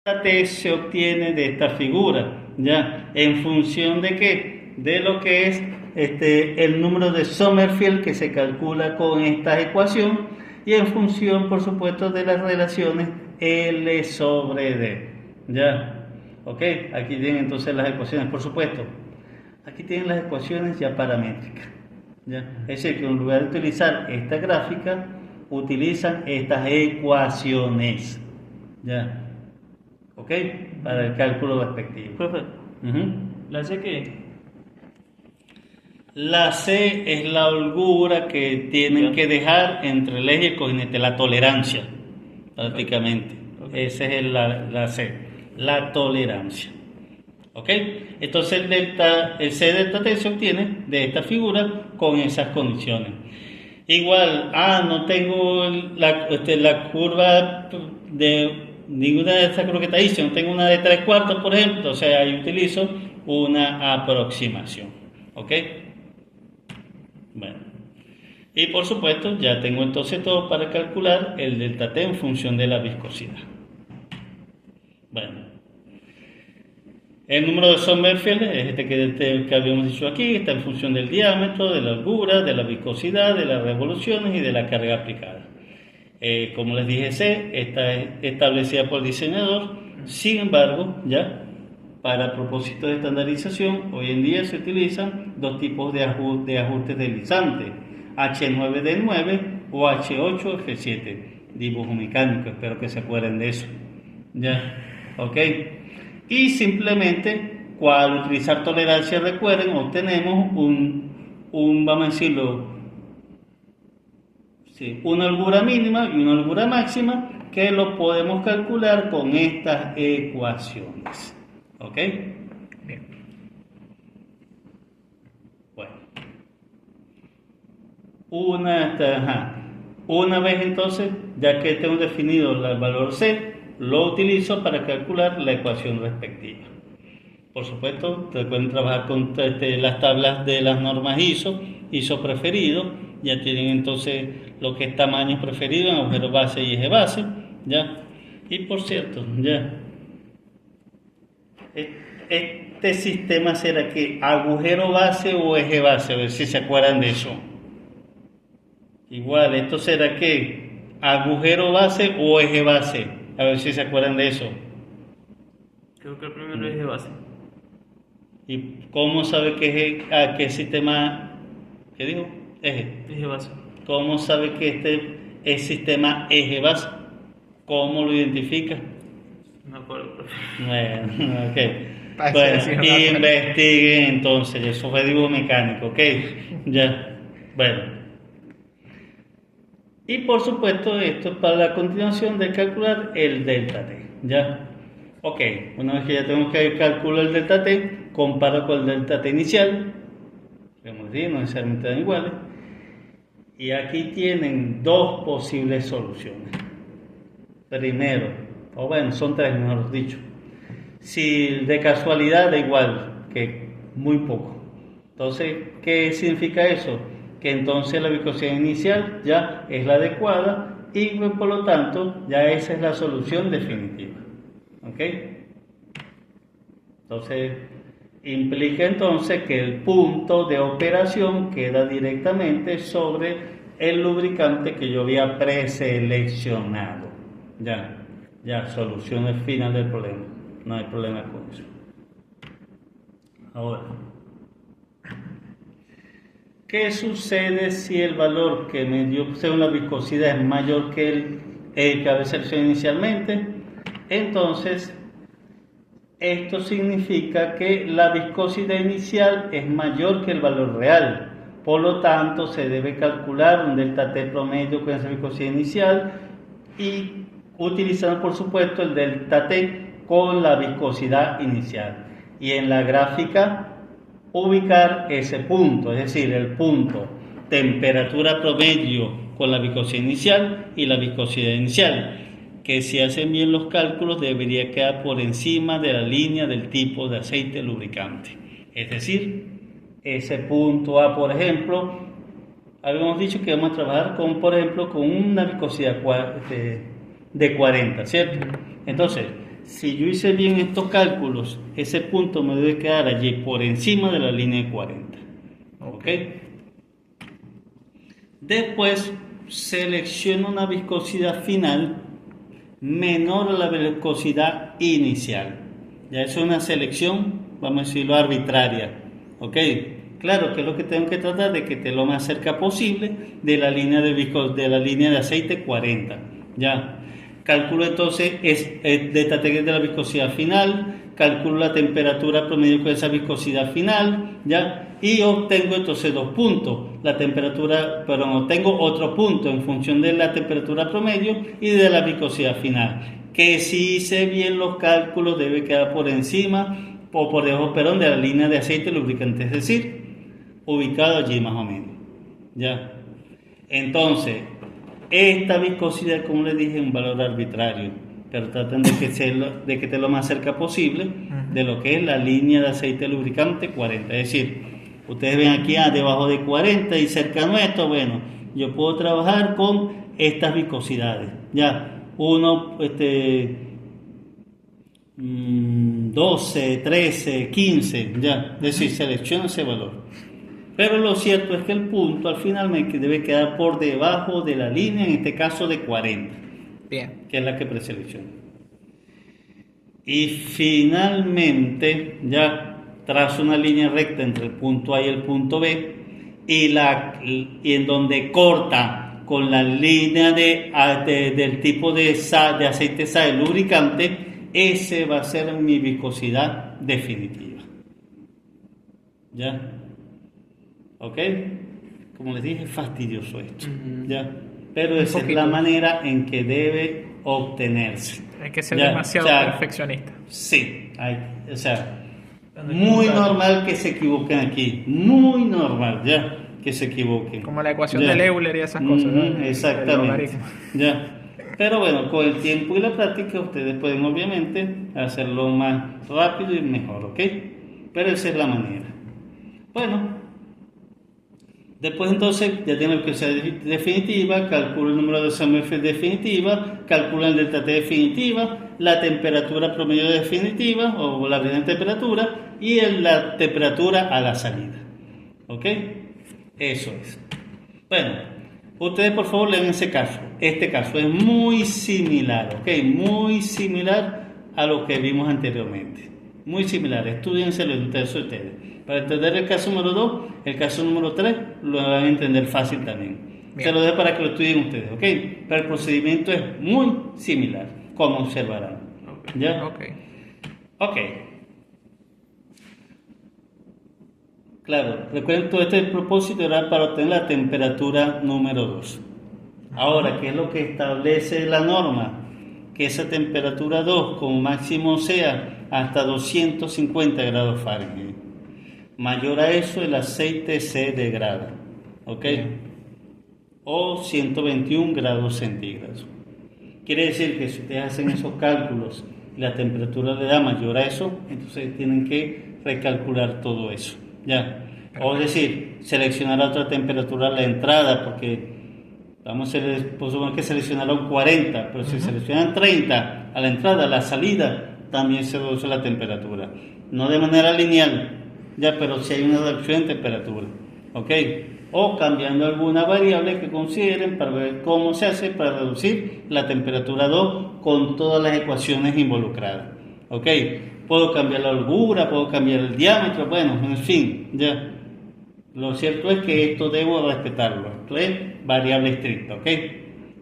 T se obtiene de esta figura, ¿ya? ¿En función de qué? De lo que es el número de Sommerfeld que se calcula con esta ecuación y en función, por supuesto, de las relaciones L sobre D, ¿ya? ¿Ok? Aquí tienen entonces las ecuaciones, por supuesto. Aquí tienen las ecuaciones ya paramétricas, ¿ya? Es decir, que en lugar de utilizar esta gráfica, utilizan estas ecuaciones, ¿ya? ¿Ok? Para el cálculo respectivo. Profe, Ujú. ¿la sé qué? La C es la holgura que tienen que dejar entre el eje y el cojinete, la tolerancia, prácticamente. Okay. Esa es la C, la tolerancia. ¿Ok? Entonces el C delta T se obtiene de esta figura con esas condiciones. Igual, no tengo la curva de ninguna de estas curvas que te dice, no tengo una de 3/4, por ejemplo, o sea, ahí utilizo una aproximación. ¿Ok? Bueno. Y por supuesto, ya tengo entonces todo para calcular el delta T en función de la viscosidad. Bueno. El número de Sommerfeld es este que habíamos dicho aquí, está en función del diámetro, de la holgura, de la viscosidad, de las revoluciones y de la carga aplicada. Como les dije, C está establecida por el diseñador, sin embargo, ya para propósitos de estandarización, hoy en día se utilizan dos tipos de ajustes deslizantes, H9D9 o H8F7, dibujo mecánico, espero que se acuerden de eso. Ya, ok. Y simplemente, al utilizar tolerancia, recuerden, obtenemos vamos a decirlo, sí, una holgura mínima y una holgura máxima que lo podemos calcular con estas ecuaciones. ¿Ok? Bien. Bueno. Una vez entonces, ya que tengo definido el valor C, lo utilizo para calcular la ecuación respectiva. Por supuesto, pueden trabajar con las tablas de las normas ISO preferido, ya tienen entonces lo que es tamaño preferido en agujero base y eje base, ¿ya? Y por cierto, ya, este sistema será que agujero base o eje base, a ver si se acuerdan de eso. Igual, esto será que agujero base o eje base, a ver si se acuerdan de eso. Creo que el primero es de base. ¿Y cómo sabe qué sistema, qué digo? Eje. Es de base. ¿Cómo sabe que este es sistema eje base? ¿Cómo lo identifica? No me acuerdo, profe. Bueno, ok. Bueno, investiguen entonces, eso fue dibujo mecánico, ok. Ya, bueno. Y por supuesto, esto es para la continuación de calcular el delta T, ¿ya? Ok, una vez que ya tenemos que calcular el delta T, comparo con el delta T inicial, podemos decir, no necesariamente dan iguales, y aquí tienen dos posibles soluciones. Primero, o bueno, son tres mejor dicho, si de casualidad da igual, que muy poco. Entonces, ¿qué significa eso? Que entonces la viscosidad inicial ya es la adecuada y por lo tanto ya esa es la solución definitiva. ¿Ok? Entonces, implica entonces que el punto de operación queda directamente sobre el lubricante que yo había preseleccionado. Ya, solución final del problema. No hay problema con eso. Ahora, ¿qué sucede si el valor que me dio según la viscosidad es mayor que el que había seleccionado inicialmente? Entonces, esto significa que la viscosidad inicial es mayor que el valor real. Por lo tanto, se debe calcular un delta T promedio con esa viscosidad inicial y utilizando, por supuesto, el delta T con la viscosidad inicial. Y en la gráfica ubicar ese punto, es decir, el punto temperatura promedio con la viscosidad inicial y la viscosidad inicial, que si hacen bien los cálculos debería quedar por encima de la línea del tipo de aceite lubricante. Es decir, ese punto A, por ejemplo, habíamos dicho que vamos a trabajar con, por ejemplo, con una viscosidad de 40, ¿cierto? Entonces, si yo hice bien estos cálculos, ese punto me debe quedar allí por encima de la línea de 40. ¿Ok? Después selecciono una viscosidad final menor a la viscosidad inicial. Ya es una selección, vamos a decirlo, arbitraria. ¿Ok? Claro que es lo que tengo que tratar de que esté lo más cerca posible de la línea de la línea de aceite 40. Ya. Calculo entonces de la viscosidad final, calculo la temperatura promedio con esa viscosidad final, ¿ya? Y obtengo entonces dos puntos, obtengo otro punto en función de la temperatura promedio y de la viscosidad final, que si hice bien los cálculos debe quedar por encima o por debajo, perdón, de la línea de aceite lubricante, es decir, ubicado allí más o menos, ¿ya? Entonces, esta viscosidad, como les dije, es un valor arbitrario, pero traten de que esté lo más cerca posible de lo que es la línea de aceite lubricante 40. Es decir, ustedes ven aquí debajo de 40 y cercano a esto, bueno, yo puedo trabajar con estas viscosidades. Ya, 12, 13, 15, ya, es decir, selecciono ese valor. Pero lo cierto es que el punto al final me debe quedar por debajo de la línea, en este caso de 40. Bien. Que es la que preselecciono. Y finalmente ya trazo una línea recta entre el punto A y el punto B y en donde corta con la línea del tipo de aceite SAE lubricante, ese va a ser mi viscosidad definitiva. ¿Ya? ¿Ok? Como les dije, es fastidioso esto, ¿ya? Pero esa es la manera en que debe obtenerse. Hay que ser ¿ya? demasiado perfeccionista. Sí, muy normal que se equivoquen aquí, muy normal, ¿ya? Que se equivoquen. Como la ecuación de Euler y esas cosas, ¿no? Exactamente, ¿ya? Pero bueno, con el tiempo y la práctica ustedes pueden obviamente hacerlo más rápido y mejor, ¿ok? Pero esa es la manera. Bueno. Después entonces ya tiene la viscosidad definitiva, calculo el número de SMF definitiva, calculo el delta T definitiva, la temperatura promedio definitiva o la variable de temperatura y la temperatura a la salida. ¿Ok? Eso es. Bueno, ustedes por favor lean ese caso. Este caso es muy similar, ¿ok? Muy similar a lo que vimos anteriormente. Muy similar, estudienselo entre ustedes. Para entender el caso número 2, el caso número 3 lo van a entender fácil también. Bien. Se lo dejo para que lo estudien ustedes, ¿ok? Pero el procedimiento es muy similar, como observarán. Okay. ¿Ya? Ok. Claro, recuerden todo este propósito era para obtener la temperatura número 2. Ahora, ¿qué es lo que establece la norma? Que esa temperatura 2 como máximo sea hasta 250 grados Fahrenheit. Mayor a eso, el aceite se degrada, ¿ok? O 121 grados centígrados. Quiere decir que si ustedes hacen esos cálculos y la temperatura le da mayor a eso, entonces tienen que recalcular todo eso, ¿ya? O es decir, seleccionar otra temperatura a la entrada, porque vamos a suponer que seleccionar un 40, pero si seleccionan 30 a la entrada, a la salida, también se reduce la temperatura. No de manera lineal, ya, pero si hay una reducción en temperatura, ¿ok? O cambiando alguna variable que consideren para ver cómo se hace para reducir la temperatura 2 con todas las ecuaciones involucradas, ¿ok? Puedo cambiar la holgura, puedo cambiar el diámetro, bueno, en fin, ya. Lo cierto es que esto debo respetarlo, esto es variable estricta, ¿ok?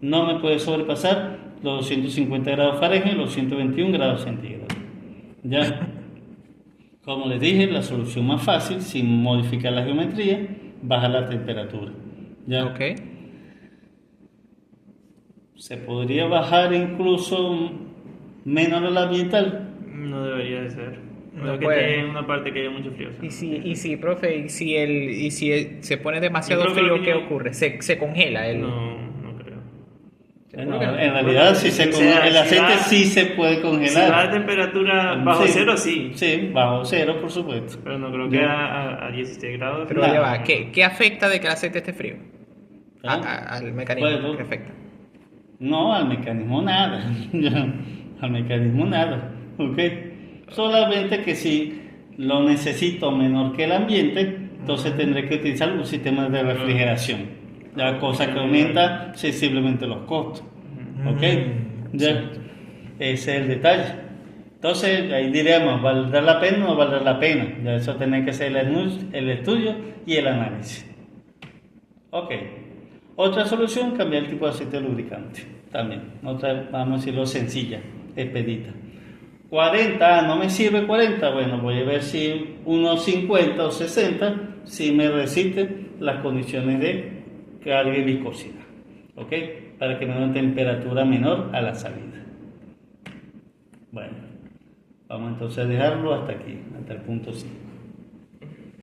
No me puede sobrepasar los 250 grados Fahrenheit, los 121 grados centígrados, ¿ya? Como les dije, la solución más fácil, sin modificar la geometría, baja la temperatura. ¿Ya? Ok. ¿Se podría bajar incluso menos a la ambiental? No debería de ser. No que puede. tiene una parte que haya mucho frío. ¿Sí? Y si, profe, y si se pone demasiado frío, ¿qué ocurre? ¿Se congela el...? No creo. No, en realidad sí el aceite sí se puede congelar. Si va a temperatura bajo cero, sí. Sí, bajo cero, por supuesto. Pero no creo que a 16 grados. Pero ya va, ¿qué afecta de que el aceite esté frío? Al mecanismo, ¿qué afecta? No, al mecanismo nada. al mecanismo nada, ¿ok? Solamente que si lo necesito menor que el ambiente, entonces tendré que utilizar un sistema de refrigeración, la cosa que aumenta sensiblemente los costos, ¿ok? Ya, ese es el detalle. Entonces ahí diremos, ¿valdrá la pena o no valdrá la pena? Ya eso tiene que ser el estudio y el análisis. Ok. Otra solución, cambiar el tipo de aceite lubricante. También, otra, vamos a decirlo sencilla, expedita. 40, no me sirve 40, bueno, voy a ver si unos 50 o 60, si me resisten las condiciones de carga y viscosidad, ¿ok? Para que me dé una temperatura menor a la salida. Bueno, vamos entonces a dejarlo hasta aquí, hasta el punto 5.